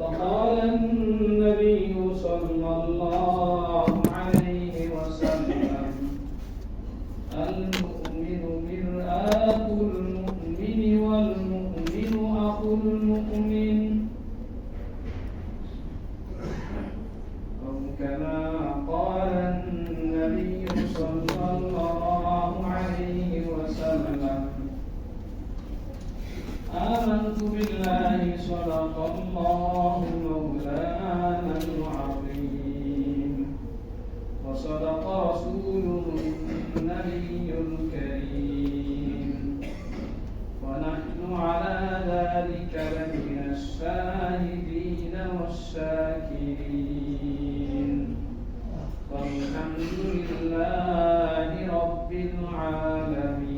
فقال النبي صلى الله عليه وسلم المؤمن مرآة المؤمن والمؤمن أخو المؤمن أو كما قال النبي صلى الله عليه وسلم آمنت بالله صدق الله مولانا العظيم وصدق رسوله النبي الكريم ونحن على ذلك لمن الشاهدين والشاكرين والحمد لله رب العالمين.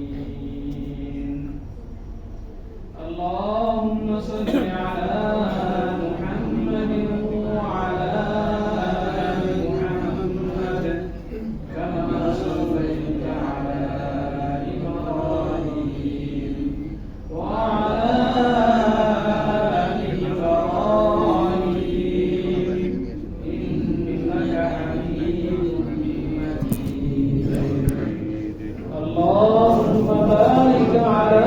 اللهم صل على محمد وعلى آل محمد كما صليت على إبراهيم وعلى آل إبراهيم إنك حميد مجيد. اللهم بارك على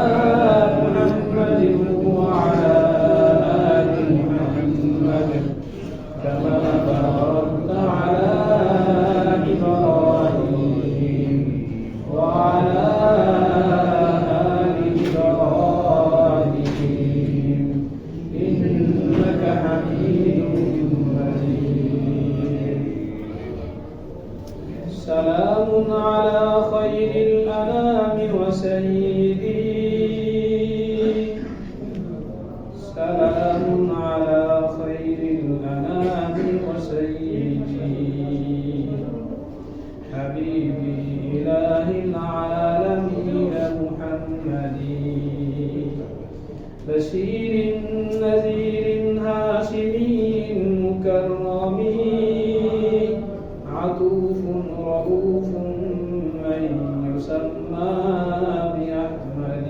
وعلى آل محمد كما باركت على إبراهيم وعلى آل إبراهيم إنك حميد مجيد. سلام على خير الأنام وسيدي سلام على خير الأنام وسيدي حبيبي إله العالمين محمد بشير نذير هاشمي مكرم عطوف رؤوف من يسمى بأحمد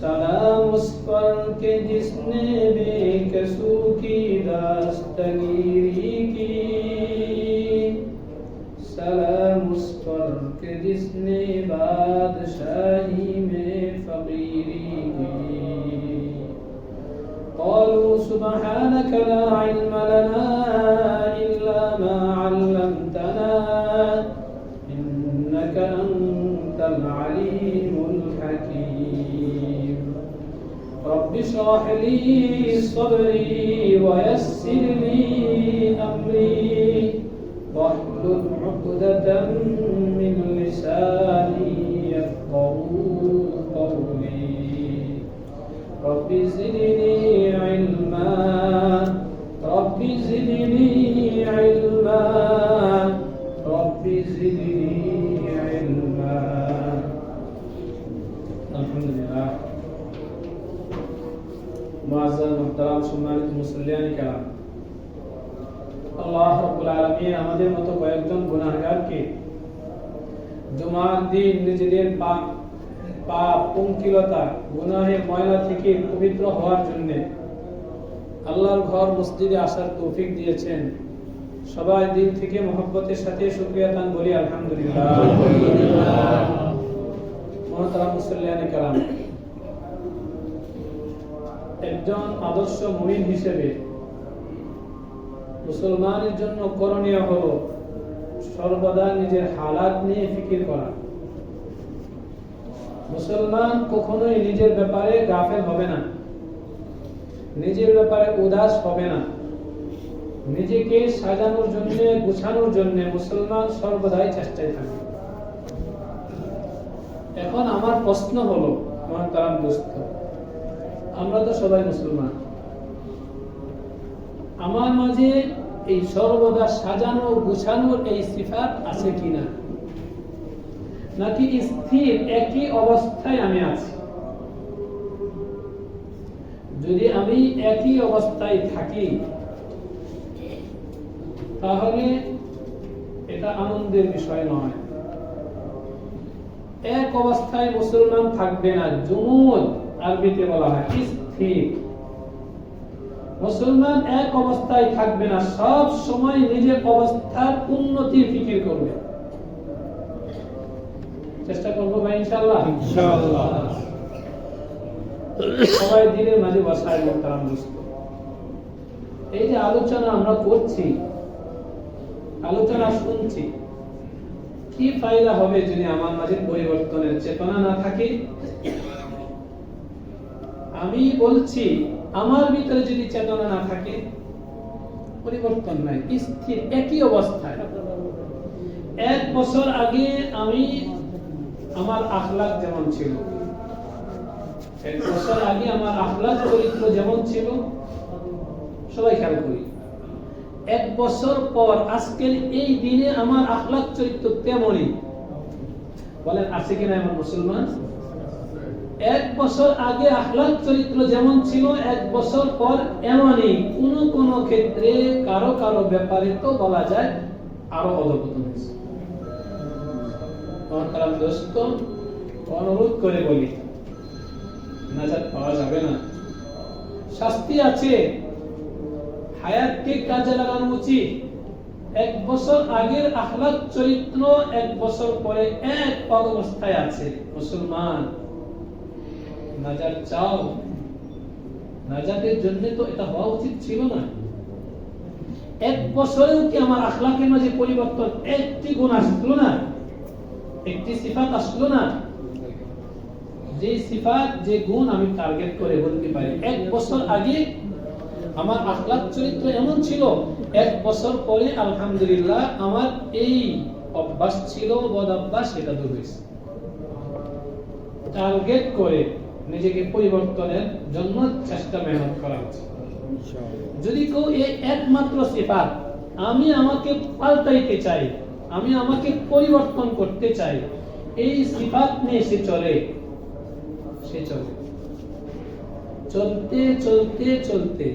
سلام उस पर के जिसने बेकसू की दास्तगीरी की सलाम उस पर के जिसने बादशाही में फकीरी की قالوا سبحانك لا علم لنا إلا ما علمتنا إنك أنت العليم الحكيم. رب اشرح لي صدري ويسر لي أمري واحلل عقدة من لساني يفقهوا قولي. رب زدني علما رب زدني علما رب زدني علما. الحمد لله. মুআজ্জাজ মুহতারাম সম্মানিত মুসল্লিয়ান কিরাম, আল্লাহ রাব্বুল আলামিন আমাদের মতো কয়েকজন গুনাহগারকে জুমার দিন নিজেদের পাপ পঙ্কিলতা গুনাহের ময়লা থেকে পবিত্র হওয়ার জন্য আল্লাহর ঘর মসজিদে আসার তৌফিক দিয়েছেন। সবাই দিল থেকে মহব্বতের সাথে শুকরিয়া দান বলি আলহামদুলিল্লাহ। মুহতারাম মুসল্লিয়ান কিরাম, একজন আদর্শ মুমিন হিসেবে মুসলমানের জন্য করণীয় হলো সর্বদা নিজের হালাত নিয়ে ফিকির করা। মুসলমান কখনোই নিজের ব্যাপারে গাফেল হবে না, নিজের ব্যাপারে উদাস হবে না। নিজেকে সাজানোর জন্য গুছানোর জন্য মুসলমান সর্বদাই চেষ্টায় থাকে। এখন আমার প্রশ্ন হলো মহতারাম দোস্ত, আমরা তো সবাই মুসলমান, আমার মাঝে এই সর্বদা সাজানো গুছানোর এই সিফাত আছে কিনা, নাকি স্থির একই অবস্থায় আমি আছি? যদি আমি একই অবস্থায় থাকি তাহলে এটা আনন্দের বিষয় নয়। এক অবস্থায় মুসলমান থাকবে না, জুমুদ আরবিতে বলা হয় স্থির। মুসলমান এক অবস্থায় থাকবে না, সব সময় নিজের অবস্থার উন্নতির ফিকির করবে। চেষ্টা করবো ভাই ইনশাআল্লাহ। ইনশাআল্লাহ। সবাই দিনের মাঝে বসায় মোহতারাম দোস্ত, এই যে আলোচনা আমরা করছি, আলোচনা শুনছি, কি ফায়দা হবে যদি আমার মাঝে পরিবর্তনের চেতনা না থাকে? আমি বলছি আমার ভিতরে যদি চেতনা না থাকে, পরিবর্তন নাই, স্থির একই অবস্থায়। 1 বছর আগে আমি আমার আখলাক যেমন ছিল, 1 বছর আগে আমার আখলাক চরিত্র যেমন ছিল, সবাই খেয়াল করি। 1 বছর পর আজকের এই দিনে আমার আখলাক চরিত্র তেমনই। বলেন আছে কিনা এমন মুসলমান? 1 বছর আগে আখলাক চরিত্র যেমন ছিল, 1 বছর পর এমনই। কোন ক্ষেত্রে কারো কারো ব্যাপারে তো বলা যায় আরো অধঃপতন হয়েছে। আমার দোস্ত, অনুরোধ করে বলি, নাজাত পাওয়া যাবে না, শাস্তি আছে, হায়াতকে কাজে লাগানো উচিত। 1 বছর আগের আখলাক চরিত্র 1 বছর পরে এক অবস্থায় আছে। মুসলমান, নাজাত চাও, নাজাতের জন্য তো এটা হওয়া উচিত ছিল না। 1 বছরেও কি আমার আখলাকের মাঝে পরিবর্তন, একটি গুণ আসলো না, একটি সিফাত আসলো না? যে সিফাত, যে গুণ আমি টার্গেট করে বলতে পারি 1 বছর আগে আমার আখলাক চরিত্র এমন ছিল, 1 বছর পরে আলহামদুলিল্লাহ আমার এই অভ্যাস ছিল, বদ অভ্যাস, সেটা দূর হয়েছে। টার্গেট করে নিজেকে পরিবর্তনের জন্য চেষ্টা মেহনত করা উচিত। যদি কেউ এই একমাত্র সিফাত, আমি আমাকে পাল্টাইতে চাই, আমি আমাকে পরিবর্তন করতে চাই, এই সিফাত নিয়ে সে চলে, সে চলে, চলতে চলতে চলতে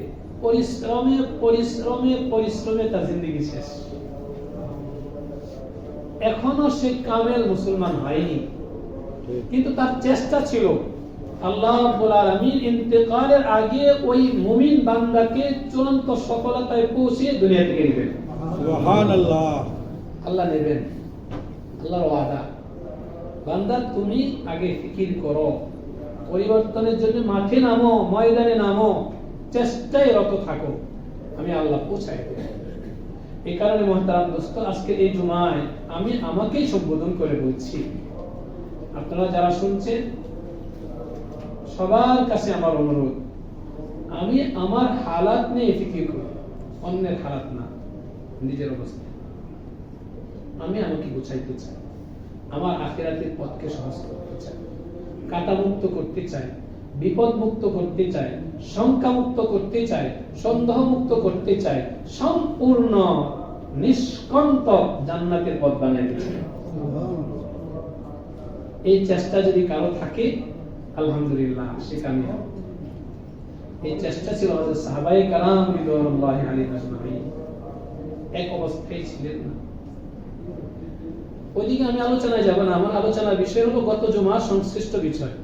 পরিশ্রমে পরিশ্রমে পরিশ্রমে তার জিন্দেগি শেষ। এখনো সে কামেল মুসলমান হয়নি, কিন্তু তার চেষ্টা ছিল আল্লাহ রাব্বুল আলামিন ইন্তেকালের আগে ওই মুমিন বান্দাকে চূড়ান্ত সফলতায় পৌঁছে দুনিয়া থেকে নেবেন। সুবহানাল্লাহ। আল্লাহ নেবেন, আল্লাহর ওয়াদা। বান্দা তুমি আগে ফিকির করো, পরিবর্তনের জন্য মাঠে নামো, ময়দানে নামো, চেষ্টায় রত থাকো, আমি আল্লাহ পৌঁছায় দেব। এই কারণে মুহতারাম দোস্ত, আজকে এই জুমায় আমি আমাকেই সম্বোধন করে বলছি, আপনারা যারা শুনছেন সবার কাছে আমার অনুরোধ, আমি আমার হালাত নিয়ে ফিকির করি, অন্যের হালাত না, নিজের অবস্থা। আমি আমাকে গুছাইতে চাই, আমার আখিরাতের পথকে সহজ করতে চাই, কাটা মুক্ত করতে চাই, বিপদ মুক্ত করতে চাই, শঙ্কা মুক্ত করতে চাই, সন্দেহ মুক্ত করতে চাই, সম্পূর্ণ নিষ্কণ্টক জান্নাতের পথ বানাইতে চাই। এই চেষ্টা যদি কারো থাকে, আলহামদুলিল্লাহ সে কামিয়াব। এই চেষ্টা ছিল হযরত সাহাবায়ে কেরাম রিদওয়ানুল্লাহি আলাইহিম আজমাইন, এক অবস্থায় ছিলেন না। ওইদিকে আমি আলোচনায় যাব না, আমার আলোচনার বিষয় হলো গত জুমার সংশ্লিষ্ট বিষয়।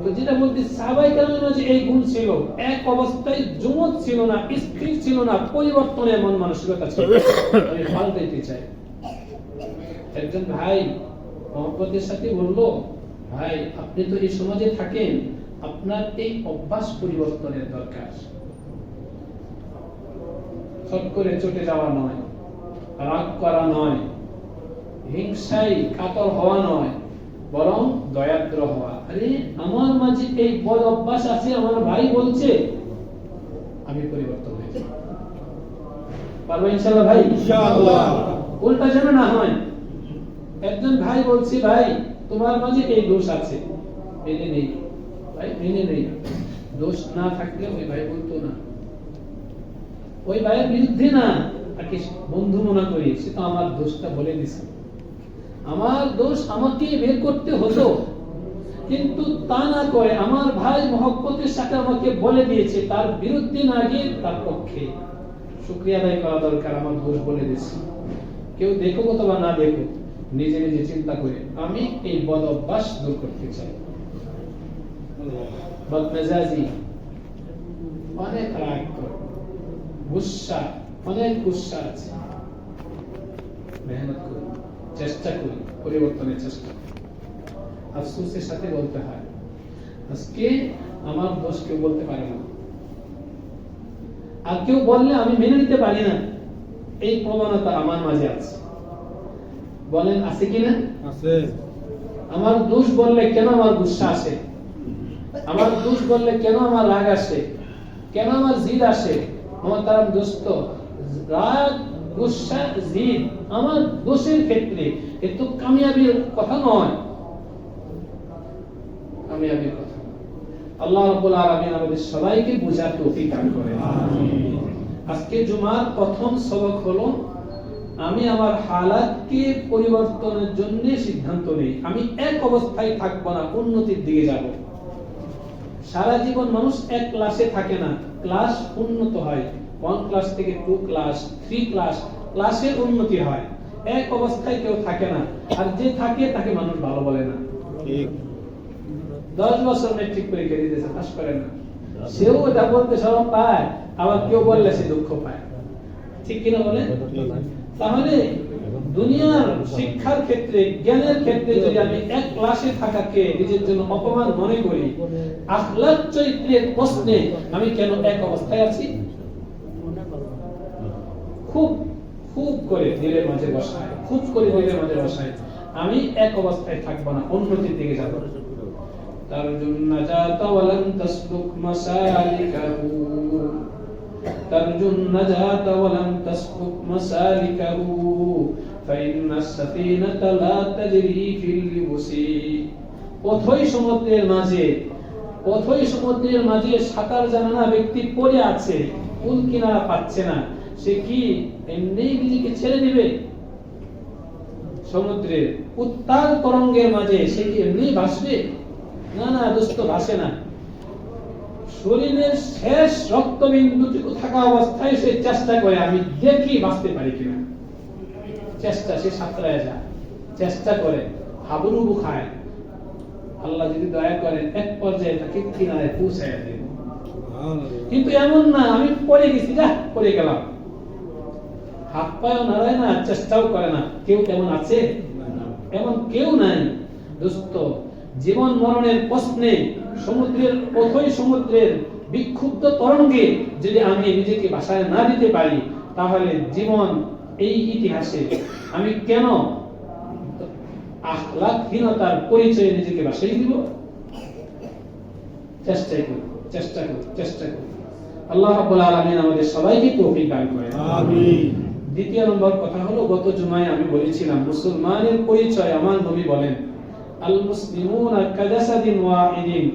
তো যেটা বলতে, সাহাবায়ে কেরামের মাঝে এই গুণ ছিল, এক অবস্থায় জুমত ছিল না, স্থির ছিল না, পরিবর্তনের মন মানসিকতা ছিল। আমি পাল্টাইতে চাই। একজন ভাই মহব্বতের সাথে বললো, ভাই আপনি তো এই সমাজে থাকেন, আপনার এই অভ্যাস পরিবর্তনের দরকার। চট করে চটে যাওয়া নয়, রাগ করা নয়, হিংসায় কাতর হওয়া নয়, বরং দয়াদ্র হওয়া। আরে আমার মাঝে এই বদ অভ্যাস আছে, আমার ভাই বলছে, আমি পরিবর্তন হয়ে যাব। পারবো ইনশাআল্লাহ ভাই? ইনশাআল্লাহ। উল্টা যেন না হয়। একজন ভাই বলছে, ভাই তোমার মাঝে এই দোষ আছে, মেনে নেই। ভাই মেনে নেই, দোষ না থাকলে ওই ভাই বলতো না। ওই ভাইয়ের বিরুদ্ধে না, তাকে বন্ধু মনে করি, সে তো আমার দোষটা বলে দিছে। আমার দোষ আমাকে বের করতে হতো, কিন্তু তা না করে আমার ভাই মহব্বতের সাথে আমাকে বলে দিয়েছে, তার বিরুদ্ধে না গিয়ে তার পক্ষে। শুকরিয়া আদায় করা দরকার, আমার দোষ বলে দিয়েছে। কেউ দেখুক অথবা না দেখুক, নিজে নিজে চিন্তা করে আমি এই বদ অভ্যাস দূর করতে চাই। বদমেজাজি, অনেক রাগ করে, গুসা, অনেক গুসা আছে। মেহনত করি, চেষ্টা করি, পরিবর্তনের চেষ্টা করি। আফসোসের সাথে বলতে হয় আজকে আমার দোষ কেউ বলতে পারে না, আর কেউ বললে আমি মেনে নিতে পারি না, এই প্রবণতা আমার মাঝে আছে। বলেন আছে কিনা? আছে। আমার দোষ বললে কেন আমার গুসা আসে, আমার দোষ বললে কেন আমার রাগ আসে, কেন আমার জিদ আসে? আমার তার দোস্ত, রাগ, গুসা, জিদ আমার দোষের ক্ষেত্রে, কিন্তু কামিয়াবির কথা নয়, কামিয়াবির কথা। আল্লাহ রাব্বুল আলামিন আমাদের সবাইকে বোঝার তৌফিক দান করেন। আমিন। আজকে জুমার প্রথম সবক হলো আমি আমার হালাতকে পরিবর্তনের জন্য সিদ্ধান্ত নেই। আমি এক অবস্থায় থাকবো না, উন্নতির দিকে যাব। সারা জীবন মানুষ এক ক্লাসে থাকে না, ক্লাস উন্নত হয়, 1 ক্লাস থেকে 2 ক্লাস, 3 ক্লাস, ক্লাসের উন্নতি হয়। এক অবস্থায় কেউ থাকে না, আর যে থাকে তাকে মানুষ ভালো বলে না। ঠিক। 10 বছর মেট্রিক পরীক্ষা দিতেছে, পাস করে না, সেও এটা বলতে শরম পায়, আবার কেউ বললে সে দুঃখ পায়। ঠিক কিনা বলেন? তাহলে দুনিয়ার শিক্ষার ক্ষেত্রে, জ্ঞানের ক্ষেত্রে যদি আমি এক ক্লাসে থাকাকে নিজের জন্য অপমান মনে করি, আখলাক চরিত্রের প্রশ্নে আমি কেন এক অবস্থায় আছি? খুব খুব করে দিলের মাঝে বসায়, খুব করে দিলের মাঝে বসায় আমি এক অবস্থায় থাকবো না, উন্নতির দিকে যাব। তারজুন নাজাতা ওয়ালান তাসলুক মাসালিকাহু, তারজুন নাজাতা ওয়ালান তাসলুক মাসালিকাহু, ফাইন্নাস সাফিনাতা লা তাজরি ফিল লিবসি। অথই সমুদ্রের মাঝে সাঁতার জানা না ব্যক্তি পড়ে আছে, কুল কিনারা পাচ্ছে না, সে কি এমনি নিজেকে ছেড়ে দিবে? সমুদ্রের উত্তাল তরঙ্গের মাঝে সে কি এমনি ভাসবে? না না দোস্ত, ভাসে না। শরীরের শেষ রক্তবিন্দুটুকু থাকা অবস্থায় সে চেষ্টা করে আমি দেখি বাঁচতে পারি কিনা। চেষ্টা, সে সাঁতরায় যায়, চেষ্টা করে, হাবুডুবু খায়। আল্লাহ যদি দয়া করেন এক পর্যায়ে তাকে কিনারে পৌঁছায় দেন। কিন্তু এমন না আমি পড়ে গেছি, যা পড়ে গেলাম, হাত পায়েও নাড়ায় না, চেষ্টাও করে না। কেউ তেমন আছে? এমন কেউ নাই দোস্ত। জীবন মরণের প্রশ্নে সমুদ্রের বিক্ষুব্ধ তরঙ্গে যদি আমি নিজেকে ভাষায় না দিতে পারি, তাহলে জীবন এই ইতিহাসে আমি কেন আখলাকহীনতার পরিচয়ে নিজেকে ভাসাই দিব? চেষ্টা করি। আল্লাহ রাব্বুল আলামিন আমাদের সবাইকে তৌফিক দান করেন। আমিন। দ্বিতীয় নম্বর কথা হলো, গত জুমায় আমি বলেছিলাম মুসলমানের পরিচয় আমার নবী বলেন আল মুসলিমুনা কাজাসাদিন ওয়াহিদিন,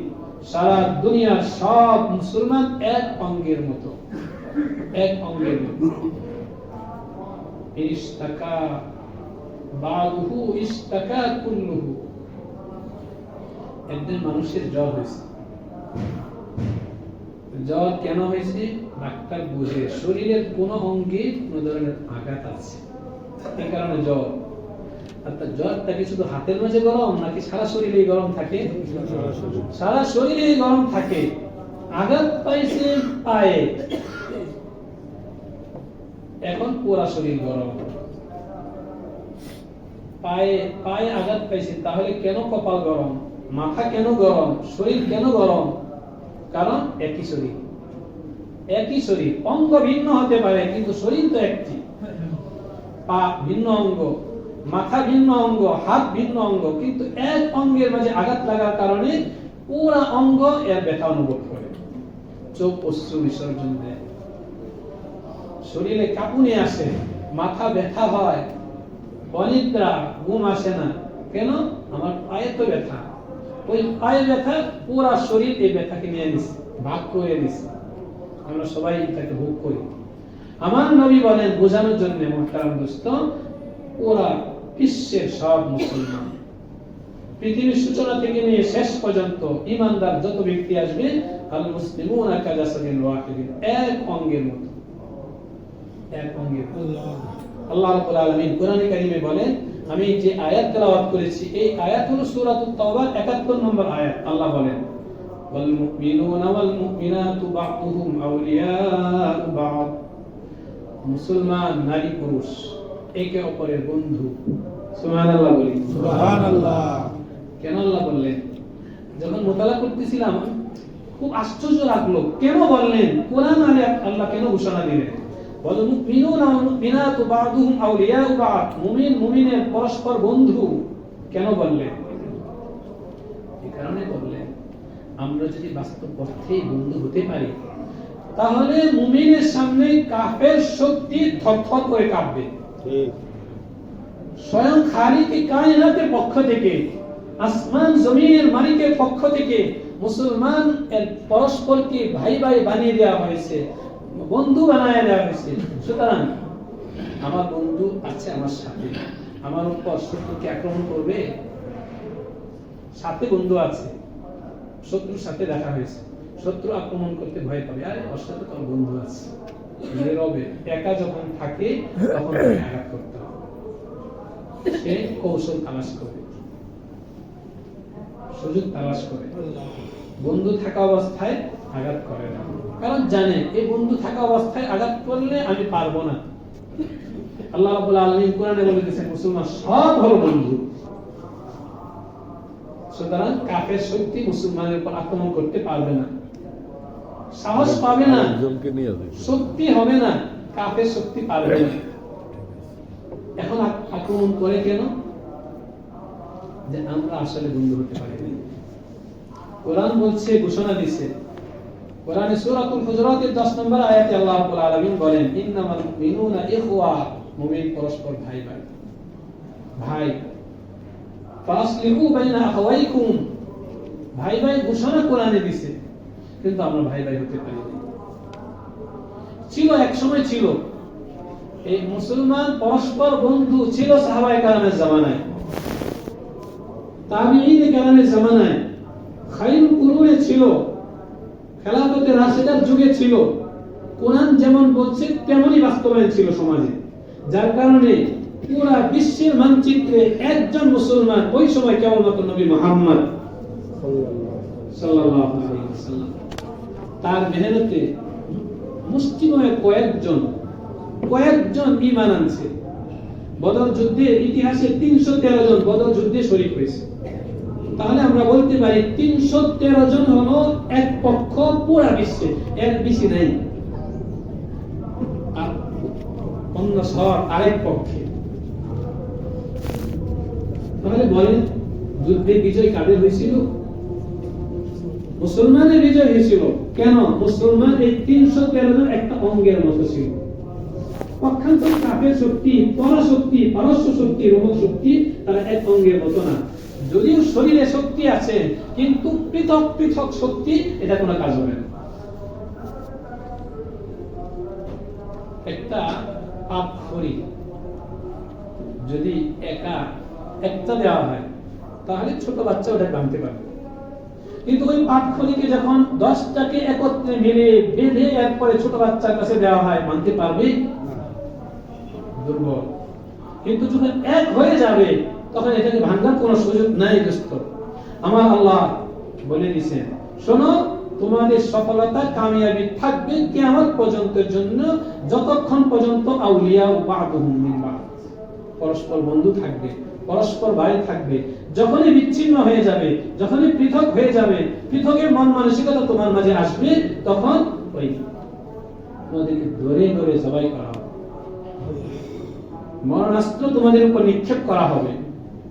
সারা দুনিয়ার সব মুসলমান এক অঙ্গের মতো, এক অঙ্গের মতো। ইশতাকা বাদুহু ইশতাকা কুল্লুহু। একজন মানুষের জ্বর হয়েছে, জ্বর কেন হয়েছে? ডাক্তার বুঝে শরীরের কোন অঙ্গে কোন ধরনের আঘাত আছে, এই কারণে জ্বর। অর্থাৎ জ্বরটা কি শুধু হাতের মাঝে গরম, নাকি সারা শরীরে গরম থাকে? সারা শরীরে গরম থাকে। আঘাত পাইছে পায়ে, এখন পুরা শরীর গরম। পায়ে আঘাত পাইছে, তাহলে কেন কপাল গরম, মাথা কেন গরম, শরীর কেন গরম? কারণ একই শরীর, অঙ্গ ভিন্ন হতে পারে কিন্তু শরীর তো একটি। পা ভিন্ন অঙ্গ, মাথা ভিন্ন অঙ্গ, হাত ভিন্ন অঙ্গ, কিন্তু এক অঙ্গের মাঝে আঘাত লাগার কারণে পুরা অঙ্গ এর ব্যথা অনুভব করে। চোখ অশ্রু বিসর্জন দেয়, শরীরে কাঁপুনি আসে, মাথা ব্যথা হয়, অনিদ্রা, ঘুম আসে না। কেন? আমার পায়ে তো ব্যথা। ওই পায়ে ব্যথা, পুরা শরীর এই ব্যথাকে নিয়ে নিছে, ভাগ করে নিছে। আমরা সবাই এটাকে ভোগ করি। আমার নবী বলেন বোঝানোর জন্য, মুহতারাম দোস্ত, ওরা বিশ্বের সব মুসলমান, পৃথিবীর সূচনা থেকে নিয়ে শেষ পর্যন্ত ঈমানদার যত ব্যক্তি আসবে, আল মুসলিমুনা কাজাসাদিন ওয়াহিদিন, এক অঙ্গের মতো, এক অঙ্গের। আল্লাহ রাব্বুল আলামিন কোরআনে কারীমে বলেন, আমি যে আয়াত তেলাওয়াত করেছি এই আয়াত হলো সূরাতুত তাওবার ৭১ নম্বর আয়াত। আল্লাহ বলেন ওয়াল মুমিনুনা ওয়াল মুমিনাতু বা'দুহুম আউলিয়াউ বা'দ। মুসলমান নারী পুরুষ একে অপরের বন্ধু। সুবহানাল্লাহ বলি। সুবহানাল্লাহ। কেন আল্লাহ বললেন? যখন মোতালা করতেছিলাম খুব আশ্চর্য লাগলো, কেন বললেন? কোরআন আলে আল্লাহ কেন ঘোষণা দিলেন? ওয়াল মুমিনুনা ওয়াল মুমিনাতু বা'দুহুম আউলিয়াউ বা'দ। মুমিন মুমিনের পরস্পর বন্ধু কেন বললেন? এই কারণে বললেন, আমরা যদি বাস্তব অর্থে বন্ধু হতে পারি তাহলে মুমিনের সামনে কাফের শক্তি থরথর করে কাঁপবে। ঠিক। স্বয়ং খালিক কায়নাতের পক্ষ থেকে, আসমান জমিনের মালিকের পক্ষ থেকে মুসলমান এর পরস্পরকে ভাই ভাই বানিয়ে দেওয়া হয়েছে, বন্ধু বানিয়ে দেওয়া হয়েছে। সুতরাং আমার বন্ধু আছে আমার সাথে, আমার উপর শত্রুকে আক্রমণ করবে, সাথে বন্ধু আছে, শত্রুর সাথে দেখা হয়েছে, শত্রু আক্রমণ করতে ভয় পাবে, আরে ওর সাথে তো বন্ধু আছে, নীরবে একা যখন থাকে তখন তাকে আঘাত করতে হবে। সে কৌশল তালাশ করে, সুযোগ তালাশ করে, বন্ধু থাকা অবস্থায় আঘাত করে না, কারণ জানে এই বন্ধু থাকা অবস্থায় আঘাত করলে আমি পারবো না। আল্লাহ রাব্বুল আলামিন কোরআনে বলে দিয়েছেন মুসলমান সব হলো বন্ধু। সুতরাং কাফের শক্তি মুসলমানের উপর আক্রমণ করতে পারবে না, সাহস পাবে না, শক্তি হবে না, কাফের শক্তি পারবে না। এখন আক্রমণ করে কেন? যে আমরা আসলে বন্ধু হতে পারিনি। কোরআন বলছে, ঘোষণা দিয়েছে কোরআনে সূরাতুল হুজুরাতের 10 নম্বর আয়াতে আল্লাহ রাব্বুল আলামিন বলেন, ইন্নামাল মুমিনুনা ইখওয়া। মুমিন পরস্পর ভাই ভাই, ভাই। ফাসলিহু বাইনা আখাওয়াইকুম। ভাই ভাই ঘোষণা কোরআনে দিয়েছে, কিন্তু আমরা ভাই ভাই হতে পারিনি। ছিল এক সময় ছিল এই মুসলমান পরস্পর বন্ধু ছিল সাহাবায়ে কেরামের জামানায়, তাবিঈনে কেরামের জামানায়, খায়রুল কুরুনে ছিল, খেলাফতে রাশিদার যুগে ছিল। কোরআন যেমন বলছে তেমনই বাস্তবায়ন ছিল সমাজে, যার কারণে পুরা বিশ্বের মানচিত্রে একজন মুসলমান ওই সময় কেবলমাত্র নবী মুহাম্মদ সাল্লাল্লাহু আলাইহি ওয়াসাল্লাম। তার মেহনতে মুষ্টিমেয় কয়েকজন ঈমান আনছে। বদর যুদ্ধের ইতিহাসে 313 জন বদর যুদ্ধে শরীক হয়েছে। তাহলে আমরা বলতে পারি 313 জন হলো এক পক্ষ পুরা বিশ্বে, এর বেশি নাই। আর অন্য সর আরেক পক্ষে। তাহলে বলেন যুদ্ধে বিজয় কাদের হয়েছিল? মুসলমানের বিজয় হয়েছিল। কেন? মুসলমান এই 313 জন একটা অঙ্গের মতো ছিল। পক্ষান্তর কাফের শক্তি, পরাশক্তি, পারস্য শক্তি, রোমক শক্তি তারা এক অঙ্গের মতো না। যদিও শরীরে শক্তি আছে, কিন্তু পৃথক পৃথক শক্তি, এটা কোনো কাজ হবে না। একটা পাপখড়ি যদি একটা দেওয়া হয় তাহলে ছোট বাচ্চা ওটা ভাঙতে পারবে, কিন্তু ওই পাপখড়িকে যখন 10টাকে একত্রে মিলে বেঁধে এরপরে ছোট বাচ্চার কাছে দেওয়া হয়, মানতে পারবে? দুর্বল। কিন্তু যখন এক হয়ে যাবে তখন এটাকে ভাঙার কোনো সুযোগ নাই। দোস্ত আমার আল্লাহ বলে দিয়েছেন, শোনো, তোমাদের সফলতা কামিয়াবি থাকবে কিয়ামত পর্যন্তের জন্য, যতক্ষণ পর্যন্ত আউলিয়া বা'দুহুম মিন বা'দ, পরস্পর বন্ধু থাকবে, পরস্পর ভাই থাকবে। যখনই বিচ্ছিন্ন হয়ে যাবে, যখনই পৃথক হয়ে যাবে, পৃথকের মন মানসিকতা তোমার মাঝে আসবে, তখন ওই তোমাদেরকে ধরে ধরে জবাই করা হবে, মরণাস্ত্র তোমাদের উপর নিক্ষেপ করা হবে।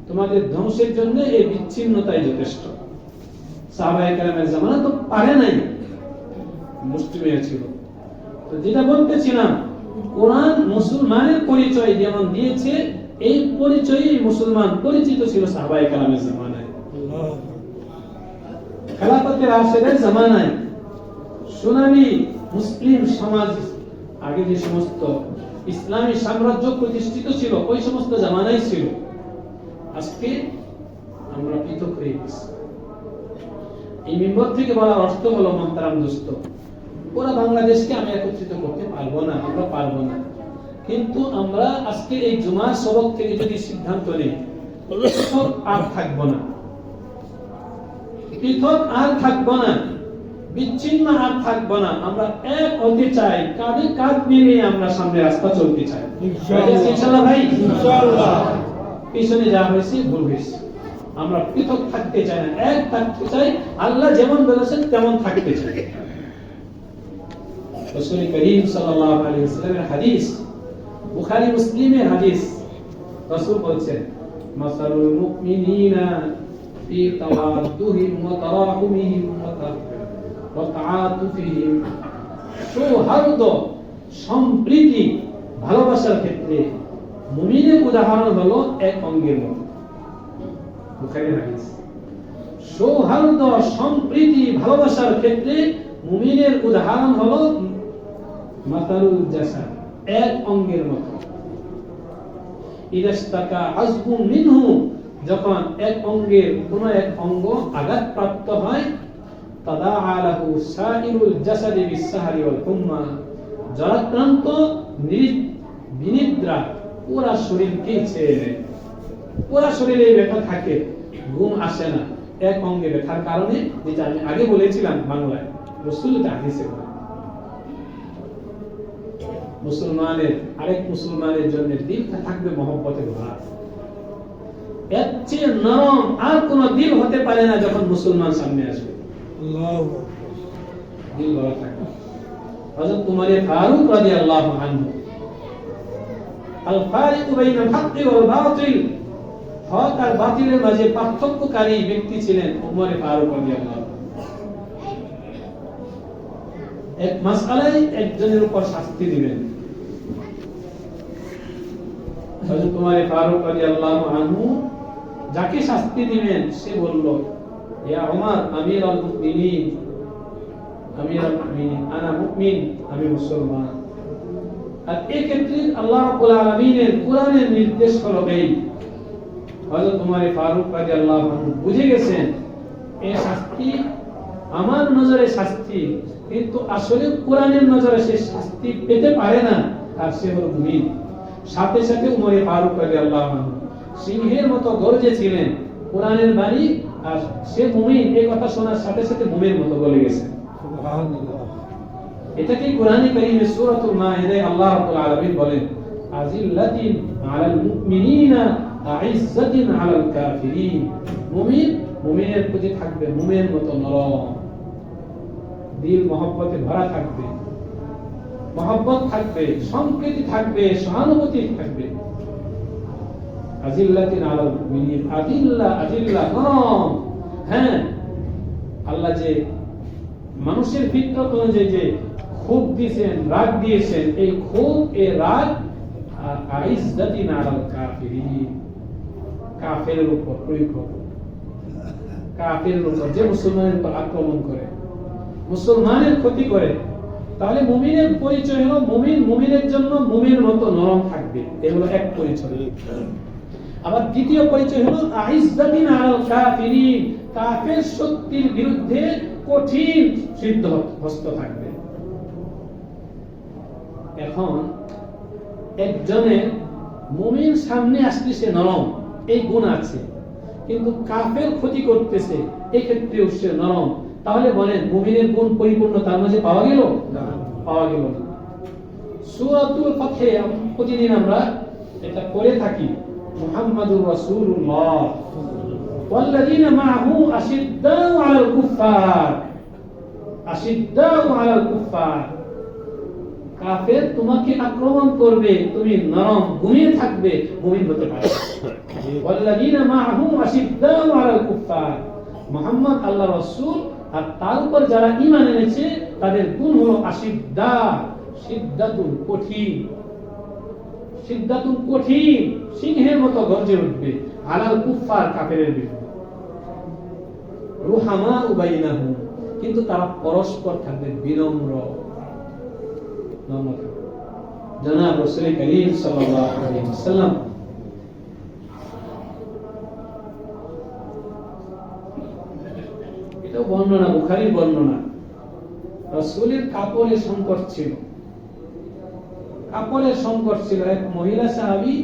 তোমাদের ধ্বংসের জন্য এই বিচ্ছিন্নতাই যথেষ্ট। সাহাবায়ে কেরামের জামানা তো পারে নাই, মুসলিম ছিল। তো যেটা বলতেছিলাম, কোরআন মুসলমানের পরিচয় যেমন দিয়েছে, এই পরিচয়ে মুসলমান পরিচিত ছিল সাহাবায়ে কেরামের জামানায়। খেলাফতে রাশিদের জামানায় সুনামি মুসলিম সমাজ, আগে যে সমস্ত ইসলামী সাম্রাজ্য প্রতিষ্ঠিত ছিল ওই সমস্ত জামানায় ছিল। আজকে আমরা পৃথক হয়ে গেছি। এই মিম্বর থেকে বলার অর্থ হলো, মহতারাম দোস্ত, পুরো বাংলাদেশকে আমি একত্রিত করতে পারবো না, আমরা পারবো না। কিন্তু আমরা আজকে এই জুমার সবক থেকে যদি সিদ্ধান্ত নেই, পৃথক আর থাকবো না, পৃথক আর থাকবো না, বিচ্ছিন্ন আর থাকবো না, আমরা এক হতে চাই, কাঁধে কাঁধ মিলিয়ে আমরা সামনে রাস্তা চলতে চাই। ইনশাআল্লাহ ভাই, ইনশাআল্লাহ। পিছনে যা হয়েছে ভুল হয়েছে, আমরা পৃথক থাকতে চাই না, এক থাকতে চাই, আল্লাহ যেমন বলেছেন তেমন থাকতে চাই। রাসূল করিম সাল্লাল্লাহু আলাইহি ওয়াসাল্লামের হাদিস, বুখারী মুসলিমের হাদিস, রাসূল বলেছেন মাসালুল মুমিনিনা ফি তাওয়াদ্দুহিম ওয়া তারাহুমিহিম ওয়া তাআতুফিহিম, সৌহার্দ্য, সম্প্রীতি, ভালোবাসার ক্ষেত্রে মুমিনের উদাহরণ হলো এক অঙ্গের মতো। বুখারীর হাদিস। সৌহার্দ্য, সম্প্রীতি, ভালোবাসার ক্ষেত্রে মুমিনের উদাহরণ হলো মাতারুল জাসাদ, এক অঙ্গের মতো। ইদাস্তাকা আযবু মিনহু, যখন এক অঙ্গের কোন এক অঙ্গ আঘাতপ্রাপ্ত হয়, তাদাআ লাহু সাইরুল জাসাদি বিসসাহরি ওয়াল হুম্মা, জরাক্রান্ত, বিনিদ্রা পুরা শরীরকে ছেড়ে দেয়। পুরা শরীরে ব্যথা থাকে, ঘুম আসে না, এক অঙ্গে ব্যথার কারণে, যেটা আমি আগে বলেছিলাম বাংলায়, রাসূল হাদিসে বলেন মুসলমানের আরেক মুসলমানের জন্য দিলটা থাকবে মহব্বতে ভরা। এর চেয়ে নরম আর কোন দিল হতে পারে না যখন মুসলমান সামনে আসবে। আল্লাহু দিল ভরা থাকবে। হযরত উমর ফারুক রাদিয়াল্লাহু আনহু, আল ফারিকু বাইনাল হাক্কি ওয়াল বাতিল, হক আর বাতিলের মাঝে পার্থক্যকারী ব্যক্তি ছিলেন উমর ফারুক রাদিয়াল্লাহু আনহু। এক মাসআলায় একজনের উপর শাস্তি দিবেন, হযরত উমর ফারুক রাদিয়াল্লাহু আনহু যাকে শাস্তি দিবেন সে বলল, ইয়া উমর আমিরুল মুমিনিন, আনা মুমিন, আমি মুসলমান। আর এই ক্ষেত্রে আল্লাহ রাব্বুল আলামিনের কোরআনের নির্দেশ হলো এই, হযরত উমর ফারুক রাদিয়াল্লাহু আনহু বুঝে গেছেন এই শাস্তি আমার নজরে শাস্তি, কিন্তু আসলে কোরআনের নজরে সে শাস্তি পেতে পারে না, আর সে হলো মুমিন। সাথে সাথে উমর ফারুক রাদিয়াল্লাহু আনহু সিংহের মতো গর্জে ছিলেন, কোরআনের বাণী আর সে মুমিন, এই কথা শোনার সাথে সাথে মুমিনের মতো বলে গেছেন। সুবহানাল্লাহ। এটা কি কোরআনে কারীমে সূরাতুল মাইদায় আল্লাহ রাব্বুল আলামিন বলেন, আজিল্লাতিন আলাল মুমিনিনা আইজ্জাতিন আলাল কাফিরিন, মুমিনের প্রতি থাকবে মুমিনের মতো নরম, দিল মহব্বতে ভরা থাকবে, মহব্বত থাকবে, সম্প্রীতি থাকবে, সহানুভূতি থাকবে। আজিল্লাতিন আলাল মুমিনিন, আজিল্লা নরম। হ্যাঁ, আল্লাহ যে মানুষের ফিতরত অনুযায়ী যে ক্ষোভ দিয়েছেন, রাগ দিয়েছেন, এই ক্ষোভ, এই রাগ আইজ্জাতিন আলাল কাফিরিন, কাফেরের উপর প্রয়োগ হবে। কাফেরের উপর, যে মুসলমানের উপর আক্রমণ করে, মুসলমানের ক্ষতি করে, তাহলে মুমিনের পরিচয় হলো মুমিনের জন্য মুমিনের মতো নরম থাকবে, এই হলো এক পরিচয়। আবার দ্বিতীয় পরিচয় হলো আইজ্জাতিন আলাল কাফিরিন, কাফের শক্তির বিরুদ্ধে কঠিন সিদ্ধ হস্ত থাকবে। এখন একজনের মুমিন সামনে আসতেছে নরম, এই গুণ আছে, কিন্তু কাফের ক্ষতি করতেছে, এই ক্ষেত্রেও সে নরম, তাহলে বলেন মুমিনের গুণ পরিপূর্ণ তার মাঝে পাওয়া গেল? পাওয়া গেল না। সূরাতুল ফাতহে প্রতিদিন আমরা এটা পড়ে থাকি, মুহাম্মাদুর রাসূলুল্লাহ ওয়াল্লাযীনা মাআহু আশিদ্দাউ আলাল কুফফার, আশিদ্দাউ আলাল কুফফার, কাফের তোমাকে আক্রমণ করবে, তুমি নরম ঘুমিয়ে থাকবে, মুমিন হতে পারবে। ওয়াল্লাযীনা মাআহু আশিদ্দাউ আলাল কুফফার, মুহাম্মদ আল্লাহর রাসূল আর তার উপর যারা ঈমান এনেছে তাদের গুণ হলো আশিদ্দা, সিদ্দাতুল কঠিন, সিদ্দাতুল কঠিন, সিংহের মতো গর্জে উঠবে, আলাল কুফফার, কাফেরের বিরুদ্ধে। রুহামা বাইনাহুম, কিন্তু তারা পরস্পর থাকবে বিনম্র, নম্র। জনাব রাসূল করিম সাল্লাল্লাহু আলাইহি ওয়াসাল্লাম এটা বর্ণনা, বুখারীর বর্ণনা, রাসূলের কাপড়ের সংকট ছিল, কাপড়ের সংকট ছিল। এক মহিলা সাহাবী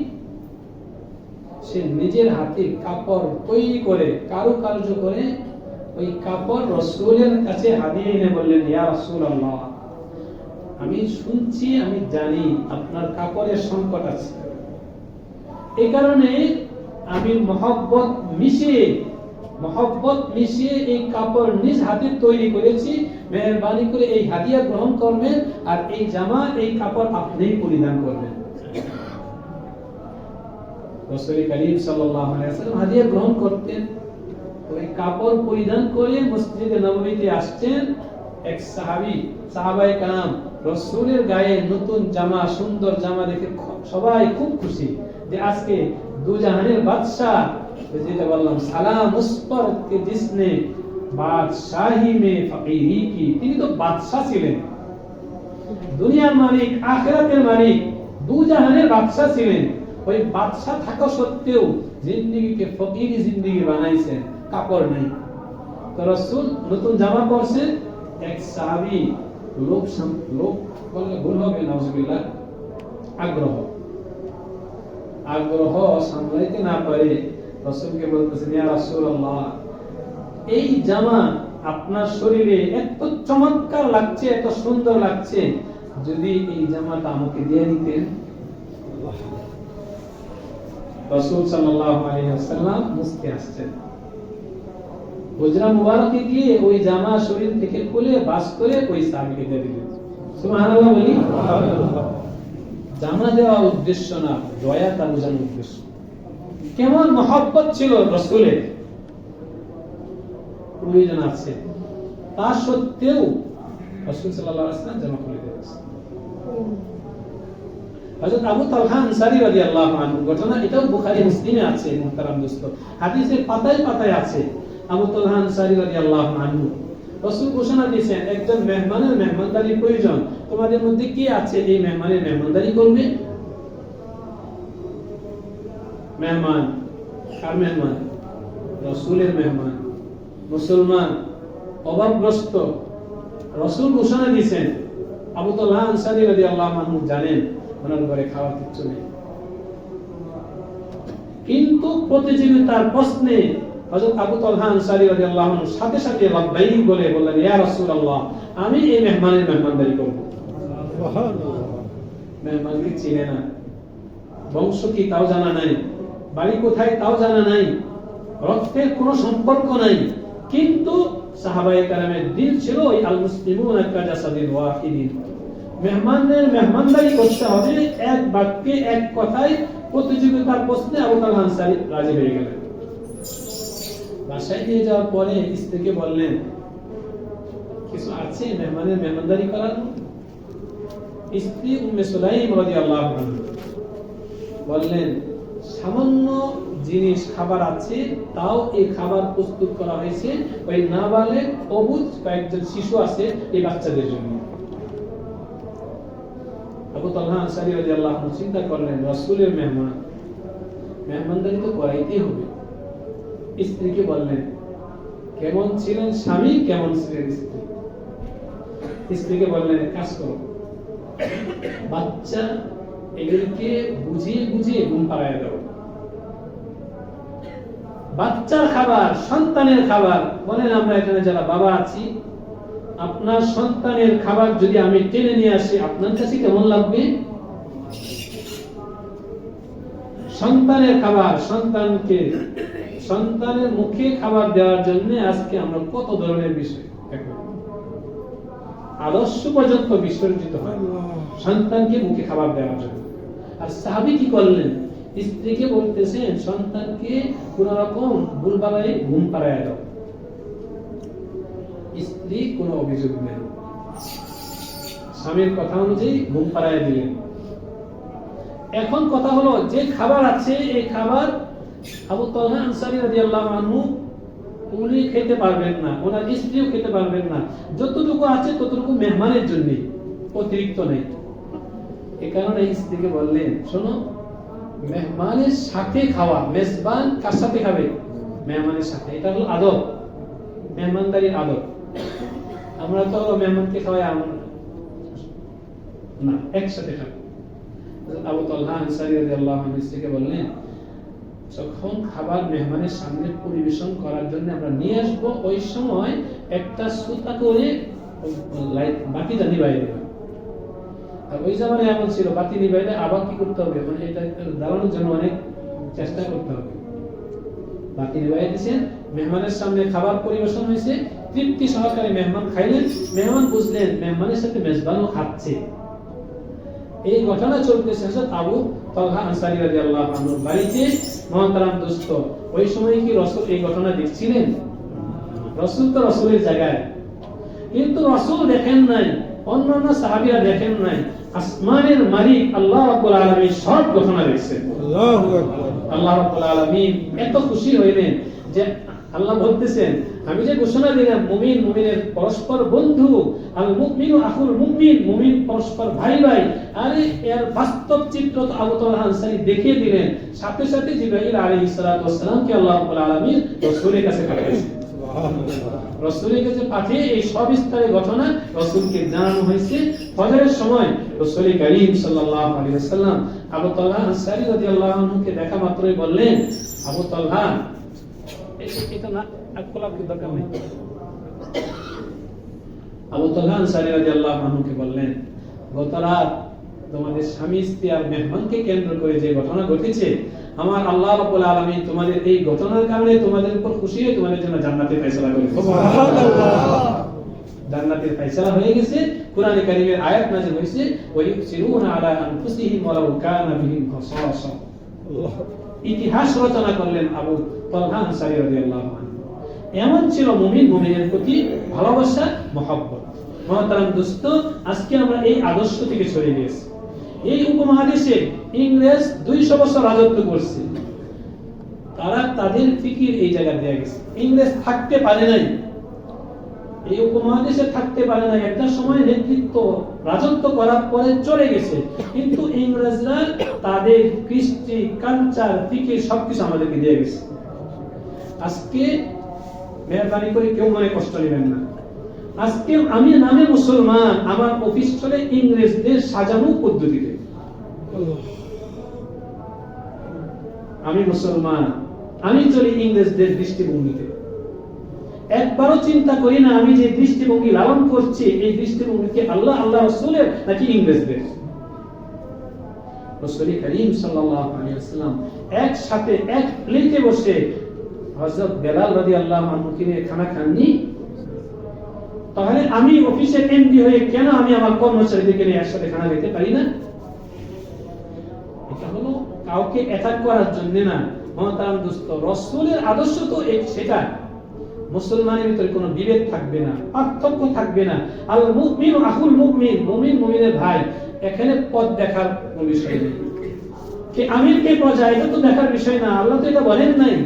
সে নিজের হাতে কাপড় তৈরি করে, কারুকার্য করে ওই কাপড় রাসূলের কাছে হাদিয়া এনে বললেন, ইয়া রাসূলুল্লাহ, আমি শুনছি, আমি জানি আপনার কাপড়ের সংকট আছে, এই কারণে আমি মহব্বত মিশিয়ে এই কাপড় নিজ হাতে তৈরি করেছি, মেহেরবানি করে এই হাদিয়া গ্রহণ করবেন, আর এই জামা, এই কাপড় আপনিই পরিধান করবেন। রাসূল করিম সাল্লাল্লাহু আলাইহি ওয়াসাল্লাম হাদিয়া গ্রহণ করতেন। ওই কাপড় পরিধান করে মসজিদে নববীতে আসছেন এক সাহাবায়ে কেরাম, রাসূলের গায়ে নতুন জামা, সুন্দর জামা দেখে সবাই খুব খুশি যে আজকে দু জাহানের বাদশা, যেটা বললাম সালাম উস पर के जिसने बादशाही में फकीरी की, তিনি তো বাদশা ছিলেন, দুনিয়ার মালিক, আখিরাতের মালিক, দু জাহানের বাদশা ছিলেন। ওই বাদশা থাকা সত্ত্বেও জিন্দেগিকে ফকিরি জিন্দেগি বানাইছেন, কাপড় নাই। তো রাসূল নতুন জামা পরছেন, এক সাহাবী লোক বললে ভুল হবে, নাউজুবিল্লাহ, আগ্রহ সামলাইতে না পারে রাসূলকে বলতেছেন, ইয়া রাসূলুল্লাহ, এই জামা আপনার শরীরে এত চমৎকার লাগছে, এত সুন্দর লাগছে, যদি এই জামাটা আমাকে দিয়ে দিতেন। রাসূল সাল্লাল্লাহু আলাইহি ওয়াসাল্লাম মুস্কি আসছেন, হুজরা মুবারকে গিয়ে ওই জামা শরীর থেকে খুলে বাস করে ওই সাহাবীকে দিয়ে দিলেন। সুবহানাল্লাহ বলি। জামা দেওয়া উদ্দেশ্য না, দয়াটা বোঝানোর উদ্দেশ্য। কেমন মহব্বত ছিল রাসূলের, প্রয়োজন আছে, তা সত্ত্বেও রাসূল সাল্লাল্লাহু আলাইহি ওয়াসাল্লাম জামা খুলে দিয়েছেন। হযরত আবু তালহা আনসারী রাদিয়াল্লাহু আনহু ঘটনা, এটাও বুখারী মুসলিমে আছে মুহতারাম দোস্ত, হাদিসের পাতায় পাতায় আছে। আবু তালহা আনসারী রাদিয়াল্লাহু আনহু, রাসূল ঘোষণা দিয়েছেন, একজন মেহমানের মেহমানদারি প্রয়োজন, তোমাদের মধ্যে কে আছে এই মেহমানের মেহমানদারি করবে? মেহমান, কার মেহমান? রাসূলের মেহমান, মুসলমান, অভাবগ্রস্ত। রাসূল ঘোষণা দিয়েছেন, আবু তালহা আনসারী রাদিয়াল্লাহু আনহু জানেন ওনার ঘরে খাওয়ার কিছু নেই, কিন্তু প্রতিযোগিতার প্রশ্নে হযরত আবু তালহা আনসারী রাদিয়াল্লাহু আনহু সাথে সাথে লাব্বাইক বলে বললেন, ইয়া রাসূলুল্লাহ, আমি এই মেহমানের মেহমানদারি করব। সুবহানাল্লাহ। মেহমানকে চিনে না, বংশ কি তাও জানা নাই, বাড়ি কোথায় তাও জানা নাই, রক্তের কোনো সম্পর্ক নাই, কিন্তু সাহাবায়ে কেরামের দিল ছিল ওই আল মুসলিমুনা কাজাসাদিন ওয়াহিদিন, মেহমানের মেহমানদারি করতে হবে, এক বাক্যে এক কথায়। প্রতিযোগিতার প্রশ্নে আবু তালহা আনসারী রাজি হয়ে গেলেন। বাসায় নিয়ে যাওয়ার পরে স্ত্রীকে বললেন, কিছু আছে মেহমানের মেহমানদারি করার? স্ত্রী উম্মে সুলাইম রাদিয়াল্লাহু আনহা বললেন, সামান্য জিনিস খাবার আছে, তাও এই খাবার প্রস্তুত করা হয়েছে ওই নাবালেগ অবুঝ কয়েকজন শিশু আছে, এই বাচ্চাদের জন্য। আবু তালহা আনসারী রাদিয়াল্লাহু আনহু চিন্তা করলেন, রাসূলের মেহমান, মেহমানদারি তো করাইতেই হবে। স্ত্রীকে বললেন, কেমন ছিলেন স্বামী, কেমন ছিলেন স্ত্রী? স্ত্রীকে বললেন, কাজ করো, বাচ্চা এগুলিকে বুঝিয়ে বুঝিয়ে ঘুম পাড়ায় দাও। বাচ্চার খাবার, সন্তানের খাবার, বলেন আমরা এখানে যারা বাবা আছি, আপনার সন্তানের খাবার যদি আমি টেনে নিয়ে আসি, আপনার কাছে কেমন লাগবে? সন্তানের খাবার, সন্তানের মুখে খাবার দেওয়ার জন্য আজকে আমরা কত ধরনের বিষয়, আদর্শ পর্যন্ত বিসর্জিত হয় সন্তানকে মুখে খাবার দেওয়ার জন্য। আর সাহাবী কি করলেন? স্ত্রীকে বলতেছেন, সন্তানকে কোন রকম ভুলভাবে ঘুম পাড়ায় দাও। স্ত্রী কোনো অভিযোগ নেই, স্বামীর কথা অনুযায়ী ঘুম পাড়ায় দিলেন। এখন কথা হলো, যে খাবার আছে এই খাবার আবু তালহা আনসারী রাদিয়াল্লাহু আনহু উনি খেতে পারবেন না, ওনার স্ত্রীও খেতে পারবেন না, যতটুকু আছে ততটুকু মেহমানের জন্য, অতিরিক্ত নেই। এই কারণে স্ত্রীকে বললেন, শোনো, মেহমানের সাথে খাওয়া, মেজবান কার সাথে খাবে? মেহমানের সাথে। এটা হলো আদব, মেহমানদারির আদব। আমরা তো মেহমানকে খাওয়াই না, একসাথে খাবো। আবু তালহা আনসারী রাদিয়াল্লাহু আনহু স্ত্রীকে বললেন, যখন খাবার মেহমানের সামনে পরিবেশন করার জন্য আমরা নিয়ে আসবো, ওই সময় একটা সুতা করে লাইট বাতিটা নিভাই দেবে। আর ওই জামানায় এমন ছিল, বাতি নিভাইলে আবার কি করতে হবে, মানে এটা জ্বালানোর জন্য অনেক চেষ্টা করতে হবে। বাতি নিভাই দিয়েছেন, মেহমানের সামনে খাবার পরিবেশন হয়েছে, তৃপ্তি সহকারে মেহমান খাইলেন, মেহমান বুঝলেন মেহমানের সাথে মেজবানও খাচ্ছে। এই ঘটনা চলতেছে হযরত আবু তালহা আনসারী রাদিয়াল্লাহু আনহুর বাড়িতে। মহতারাম দোস্ত, ওই সময় কি রাসূল এই ঘটনা দেখছিলেন? রাসূল তো রাসূলের জায়গায়, কিন্তু রাসূল দেখেন নাই, অন্যান্য সাহাবীরা দেখেন নাই, আসমানের মালিক আল্লাহ রাব্বুল আলামিন সব ঘটনা দেখছেন। আল্লাহু আকবার। আল্লাহ রাব্বুল আলামিন এত খুশি হইলেন যে আল্লাহ বলতেছেন, আমি যে ঘোষণা দিলাম মুমিন মুমিনের পরস্পর বন্ধু, আল মুমিনু আখুল মুমিন, মুমিন পরস্পর ভাই ভাই, আরে এর বাস্তব চিত্র তো আবু তালহা আনসারী দেখিয়ে দিলেন। সাথে সাথে জিবরাইল আলাইহিস সালাতু ওয়াস সালামকে আল্লাহ রাব্বুল আলামিন রাসূলের কাছে পাঠিয়েছেন। রাসূলের কাছে পাঠিয়ে এই সবিস্তারে ঘটনা রাসূলকে জানানো হয়েছে। ফজরের সময় রাসূল করিম সাল্লাল্লাহু আলাইহি ওয়াসাল্লাম আবু তালহা আনসারী রাদিয়াল্লাহু আনহুকে দেখা মাত্রই বললেন, আবু তালহা, এটা না আকলা কি দরকার নেই। আবু তালহা আনসারী রাদিয়াল্লাহু আনহুকে বললেন, গত রাত তোমাদের স্বামী স্ত্রী আর মেহমানকে কেন্দ্র করে যে ঘটনা ঘটেছে, আমার আল্লাহ রাব্বুল আলামিন তোমাদের এই ঘটনার কারণে তোমাদের উপর খুশি হয়ে তোমাদের জন্য জান্নাতের ফয়সালা করেছে। সুবহানাল্লাহ। জান্নাতের ফয়সালা হয়ে গেছে। কোরআনে কারীমের আয়াত নাযিল হয়েছে, ওয়া ইউসিরুনা আলা আনফুসিহিম ওয়ালাউ কানা বিহিম খাসাসা। ইতিহাস রচনা করলেন আবু তালহা আনসারী রাদিয়াল্লাহু আনহু। এমন ছিল মুমিন মুমিনের প্রতি ভালোবাসা, মহব্বত। মহতারাম দোস্ত, আজকে আমরা এই আদর্শ থেকে সরে গেছি। এই উপমহাদেশে ইংরেজ 200 বছর রাজত্ব করছে, তারা তাদের ফিকির এই জায়গা দিয়ে গেছে। ইংরেজ থাকতে পারে নাই, এই উপমহাদেশে থাকতে পারে নাই, একটা সময় নেতৃত্ব রাজত্ব করার পরে চলে গেছে, কিন্তু ইংরেজরা তাদের কৃষ্টি কালচার ফিকির সবকিছু আমাদেরকে দিয়ে গেছে। আজকে মেহরবানি করে কেউ মনে কষ্ট নেবেন না, আজকে আমি নামে মুসলমান, আমার অফিস চলে ইংরেজদের সাজানো পদ্ধতিতে। আমি মুসলমান, আমি চলি ইংরেজদের দৃষ্টিভঙ্গিতে। একবারও চিন্তা করি না আমি যে দৃষ্টিভঙ্গি লালন করছি, এই দৃষ্টিভঙ্গিকে আল্লাহ আল্লাহ রাসূলের নাকি ইংরেজদের। রাসূল করিম সাল্লাল্লাহু আলাইহি ওয়াসাল্লাম একসাথে এক প্লেটে বসে হযরত বেলাল রাদিয়াল্লাহু আনহুকে নিয়ে খানা খাননি? তাহলে আমি অফিসে এমডি হয়ে কেন আমি আমার কর্মচারীদেরকে নিয়ে একসাথে খানা খেতে পারি না? এটা হলো কাউকে অ্যাটাক করার জন্য না। মহতারাম দোস্ত, রাসূলের আদর্শ তো সেটা, মুসলমানের ভিতরে কোনো বিভেদ থাকবে না, পার্থক্য থাকবে না। আল মুমিনু আখুল মুমিন, মুমিন মুমিনের ভাই। এখানে পদ দেখার কোনো বিষয় নেই, কে আমির কে প্রজা এটা তো দেখার বিষয় না। আল্লাহ তো এটা বলেন নাই।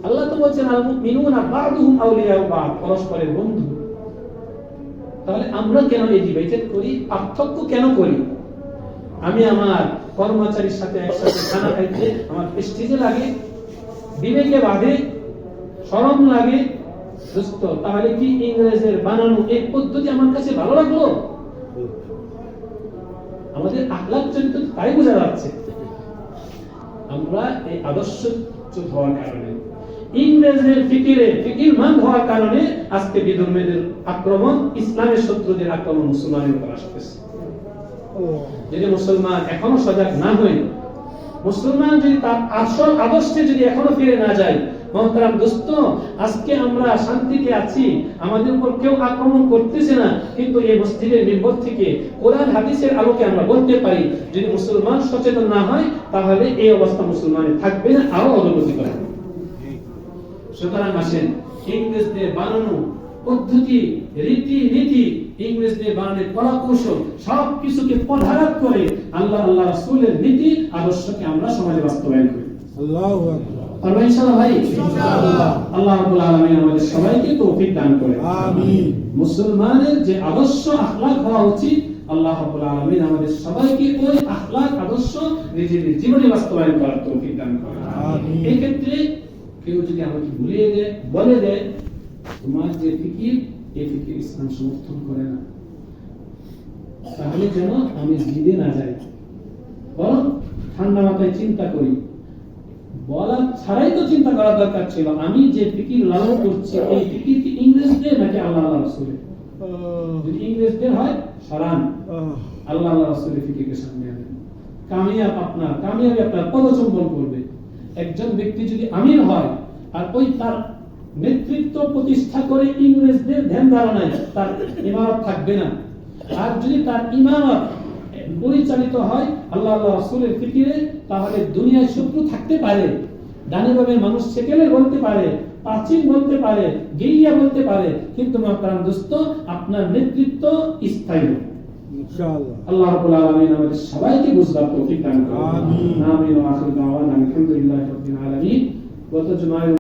আল্লাহ তো বলছেন আল মুমিনুনা বা'দুহুম আউলিয়াউ বা'দ, পরস্পরের বন্ধু। তাহলে আমরা কেন এই ডিবেট করি, পার্থক্য কেন করি? আমি আমার কর্মচারীর সাথে একসাথে খানা খাইতে আমার প্রেস্টিজে লাগে, বিবেকে বাঁধে, শরম লাগে। দোস্ত, তাহলে কি ইংরেজের বানানো এই পদ্ধতি আমার কাছে ভালো লাগলো? আমাদের আখলাক চরিত্র তাই বোঝা যাচ্ছে। আমরা এই আদর্শচ্যুত হওয়ার কারণে, ইংরেজদের ফিকিরমান হওয়ার কারণে আজকে বিধর্মীদের আক্রমণ, ইসলামের শত্রুদের আক্রমণ মুসলমানের উপর আসতেছে। যদি মুসলমান এখনো সজাগ না হয়, মুসলমান যদি তার আসল আদর্শে যদি এখনো ফিরে না যায়, মহতারাম দোস্ত, আজকে আমরা শান্তিতে আছি, আমাদের উপর কেউ আক্রমণ করতেছে না, কিন্তু এই মসজিদের মিম্বর থেকে কোরআন হাদিসের আলোকে আমরা বলতে পারি, যদি মুসলমান সচেতন না হয় তাহলে এই অবস্থা মুসলমানের থাকবে না, আরো অবনতি করবে। সুতরাং আসেন, ইংরেজদের বানানো পদ্ধতি, রীতি নীতি, ইংরেজদের বানানোর কলাকৌশল সবকিছুকে পদাঘাত করে আল্লাহ আল্লাহ রাসূলের নীতি আদর্শকে আমরা সমাজে বাস্তবায়ন করি। আল্লাহু আকবার। আর ইনশাআল্লাহ ভাই, ইনশাআল্লাহ আল্লাহ রাব্বুল আলামিন আমাদের সবাইকে তৌফিক দান করে। আমিন। মুসলমানের যে আদর্শ আখলাক হওয়া উচিত, আল্লাহ রাব্বুল আলামিন আমাদের সবাইকে ওই আখলাক আদর্শ নিজেদের জীবনে বাস্তবায়ন করার তৌফিক দান করে। আমিন। এই ক্ষেত্রে কেউ যদি আমাকে ভুলিয়ে দেয়, বলে দেয় তোমার যে ফিকির, এই ফিকির ইসলাম সমর্থন করে না, তাহলে যেন আমি জিদে না যাই, বরং ঠান্ডা মাথায় চিন্তা করি, বলা ছাড়াই তো চিন্তা করা দরকার ছিল আমি যে ফিকির লালন করছি এই ফিকির কি ইংরেজদের নাকি আল্লাহ আল্লাহ রাসূলের? যদি ইংরেজদের হয় সরান, আল্লাহ আল্লাহ রাসূলের ফিকিরকে সামনে আনেন। কামিয়াবি আপনার পদচুম্বন করবে। একজন ব্যক্তি যদি আমির হয় আর ওই তার নেতৃত্ব প্রতিষ্ঠা করে ইংরেজদের ধ্যান ধারণায় তার ইমারত থাকবে না। আর যদি তার ইমারত পরিচালিত হয় আল্লাহ আল্লাহ রাসূলের ফিকিরে, তাহলে দুনিয়ায় শত্রু থাকতে পারে, ডানে বামে মানুষ সেকেলে বলতে পারে, প্রাচীন বলতে পারে, গেইয়া বলতে পারে, কিন্তু মাতারাম দোস্ত আপনার নেতৃত্ব স্থায়ী। ইনশাআল্লাহ আল্লাহ রাব্বুল আলামিন আমাদের সবাইকে বুঝবার তৌফিক দান করুন। আমিন। আমিন ওয়া আখিরু দাওয়ানা আলহামদুলিল্লাহি রাব্বিল আলামিন। গত জুমায়